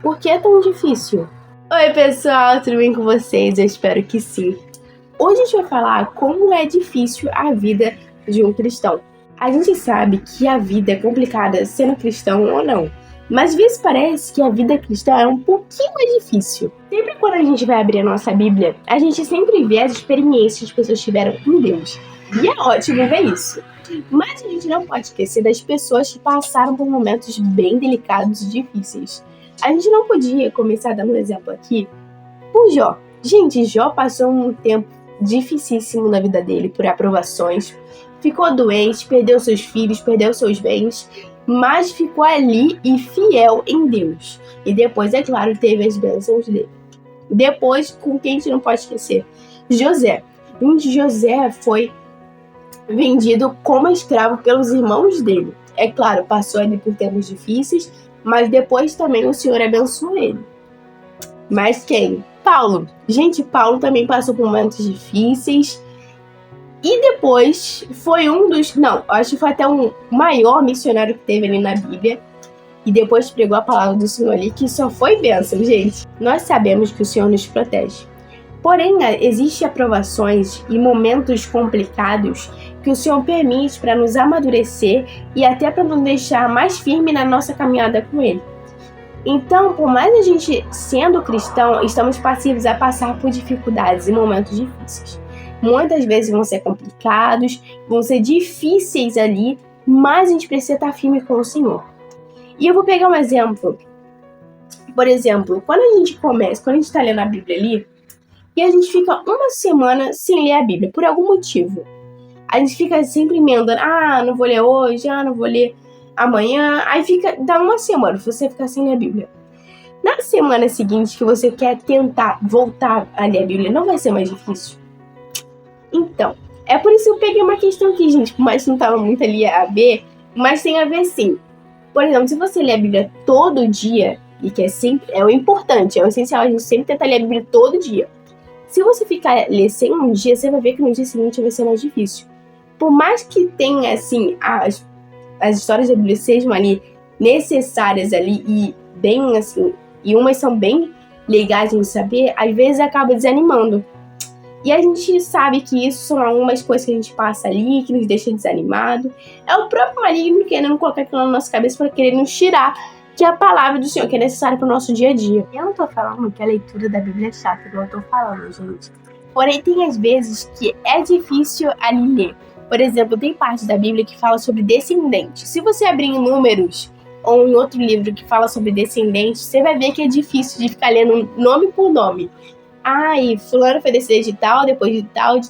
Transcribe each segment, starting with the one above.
Por que é tão difícil? Oi pessoal, tudo bem com vocês? Eu espero que sim. Hoje a gente vai falar como é difícil a vida de um cristão. A gente sabe que a vida é complicada sendo cristão ou não, mas às vezes parece que a vida cristã é um pouquinho mais difícil. Sempre quando a gente vai abrir a nossa Bíblia, a gente sempre vê as experiências que as pessoas tiveram com Deus. E é ótimo ver isso. Mas a gente não pode esquecer das pessoas que passaram por momentos bem delicados e difíceis. A gente não podia começar dando um exemplo aqui por Jó. Gente, Jó passou um tempo dificílimo na vida dele por aprovações, ficou doente, perdeu seus filhos, perdeu seus bens, mas ficou ali e fiel em Deus. E depois, é claro, teve as bênçãos dele. Depois, com quem a gente não pode esquecer? José. José foi vendido como escravo pelos irmãos dele. É claro, passou ali por tempos difíceis, mas depois também o Senhor abençoou ele. Mas quem? Paulo. Gente, Paulo também passou por momentos difíceis. E depois foi acho que foi até um maior missionário que teve ali na Bíblia. E depois pregou a palavra do Senhor ali, que só foi bênção, gente. Nós sabemos que o Senhor nos protege. Porém, existem aprovações e momentos complicados que o Senhor permite para nos amadurecer e até para nos deixar mais firme na nossa caminhada com Ele. Então, por mais a gente sendo cristão, estamos passíveis a passar por dificuldades e momentos difíceis. Muitas vezes vão ser complicados, vão ser difíceis ali, mas a gente precisa estar firme com o Senhor. E eu vou pegar um exemplo. Por exemplo, quando a gente está lendo a Bíblia ali, e a gente fica uma semana sem ler a Bíblia, por algum motivo. A gente fica sempre emendando, não vou ler hoje, não vou ler amanhã. Aí dá uma semana, você fica sem ler a Bíblia. Na semana seguinte que você quer tentar voltar a ler a Bíblia, não vai ser mais difícil? Então, é por isso que eu peguei uma questão aqui, gente, por mais que não estava muito ali a ver, mas tem a ver sim. Por exemplo, se você ler a Bíblia todo dia, e que é o importante, é o essencial, a gente sempre tentar ler a Bíblia todo dia. Se você ler sem um dia, você vai ver que no dia seguinte vai ser mais difícil. Por mais que tenha, assim, as histórias da Bíblia sejam ali necessárias ali e bem, assim, e umas são bem legais de saber, às vezes acaba desanimando. E a gente sabe que isso são algumas coisas que a gente passa ali, que nos deixa desanimado. É o próprio maligno querendo colocar aquilo na nossa cabeça para querer nos tirar, que é a palavra do Senhor, que é necessária para o nosso dia a dia. Eu não tô falando que a leitura da Bíblia é chata, igual eu tô falando, gente. Porém, tem às vezes que é difícil ali ler. Por exemplo, tem parte da Bíblia que fala sobre descendente. Se você abrir em Números ou em outro livro que fala sobre descendente, você vai ver que é difícil de ficar lendo nome por nome. E fulano foi descendente de tal, depois de tal,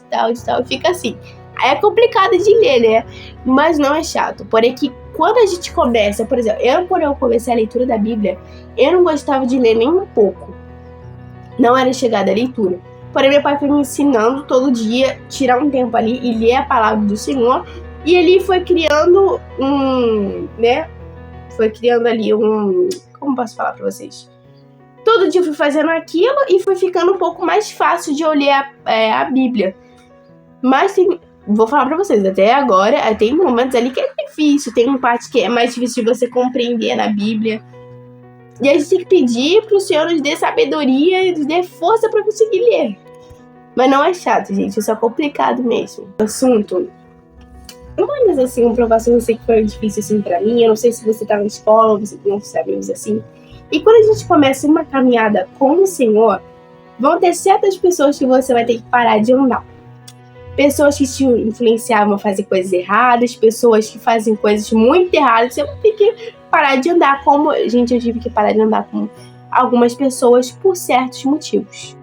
fica assim. Aí é complicado de ler, né? Mas não é chato. Porém que quando a gente começa, por exemplo, quando eu comecei a leitura da Bíblia, eu não gostava de ler nem um pouco. Não era chegada à leitura. Porém, meu pai foi me ensinando todo dia, tirar um tempo ali e ler a palavra do Senhor. E ele foi criando como posso falar pra vocês? Todo dia eu fui fazendo aquilo e foi ficando um pouco mais fácil de eu ler a Bíblia. Mas vou falar pra vocês, até agora, tem momentos ali que é difícil, tem uma parte que é mais difícil de você compreender na Bíblia. E a gente tem que pedir pro Senhor nos dê sabedoria e nos dê força pra conseguir ler. Mas não é chato, gente, é só complicado mesmo. O assunto, uma das, assim, provações eu sei que foi difícil, assim, pra mim, eu não sei se você tá na escola, ou você tem outros amigos, assim. E quando a gente começa uma caminhada com o Senhor, vão ter certas pessoas que você vai ter que parar de andar. Pessoas que te influenciavam a fazer coisas erradas, pessoas que fazem coisas muito erradas, você vai ter que parar de andar. Eu tive que parar de andar com algumas pessoas por certos motivos.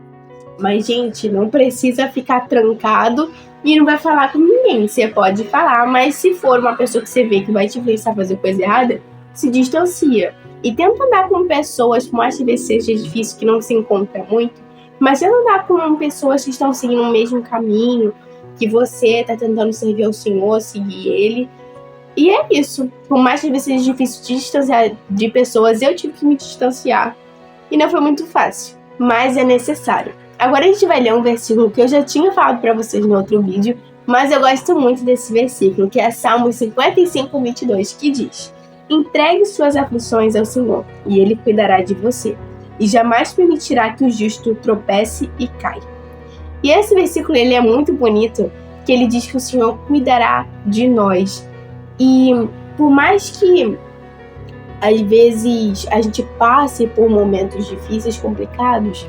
Mas, gente, não precisa ficar trancado e não vai falar com ninguém. Você pode falar, mas se for uma pessoa que você vê que vai te influenciar a fazer coisa errada, se distancia. E tenta andar com pessoas, por mais que seja difícil, que não se encontra muito, mas tenta andar com pessoas que estão seguindo o mesmo caminho, que você está tentando servir ao Senhor, seguir Ele. E é isso. Por mais que seja difícil de distanciar de pessoas, eu tive que me distanciar. E não foi muito fácil, mas é necessário. Agora a gente vai ler um versículo que eu já tinha falado para vocês no outro vídeo, mas eu gosto muito desse versículo, que é Salmo 55, 22, que diz: Entregue suas aflições ao Senhor, e Ele cuidará de você, e jamais permitirá que o justo tropece e caia. E esse versículo ele é muito bonito, que ele diz que o Senhor cuidará de nós. E por mais que às vezes a gente passe por momentos difíceis, complicados,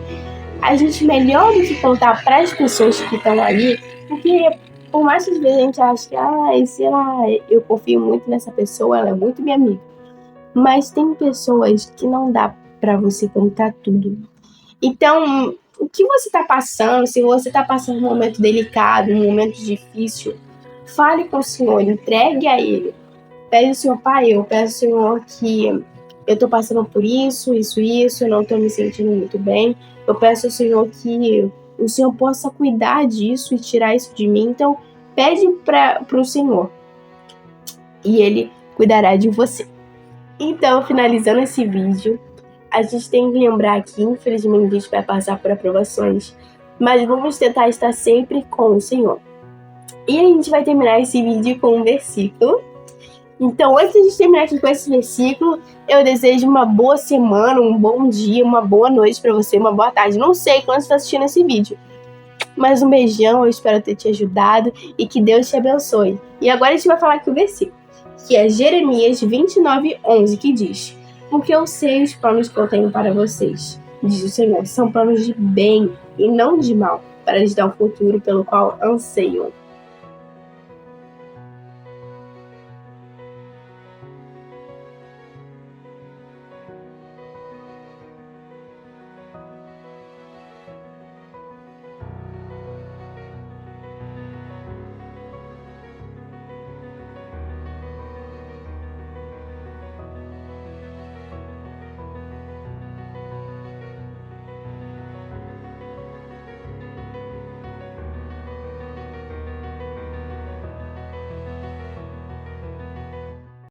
a gente melhor do que contar para as pessoas que estão ali, porque por mais que às vezes a gente ache que, sei lá, eu confio muito nessa pessoa, ela é muito minha amiga. Mas tem pessoas que não dá para você contar tudo. Então, o que você está passando, se você está passando um momento delicado, um momento difícil, fale com o Senhor, entregue a Ele. Pede ao Senhor, Pai, eu peço ao Senhor que eu estou passando por isso, eu não estou me sentindo muito bem. Eu peço ao Senhor que o Senhor possa cuidar disso e tirar isso de mim. Então, pede para o Senhor e Ele cuidará de você. Então, finalizando esse vídeo, a gente tem que lembrar que, infelizmente, a gente vai passar por aprovações, mas vamos tentar estar sempre com o Senhor. E a gente vai terminar esse vídeo com um versículo. Então, antes de a gente terminar aqui com esse versículo, eu desejo uma boa semana, um bom dia, uma boa noite para você, uma boa tarde. Não sei quando você está assistindo esse vídeo, mas um beijão, eu espero ter te ajudado e que Deus te abençoe. E agora a gente vai falar aqui o versículo, que é Jeremias 29:11, que diz: porque eu sei os planos que eu tenho para vocês, diz o Senhor, são planos de bem e não de mal, para lhes dar um futuro pelo qual anseiam.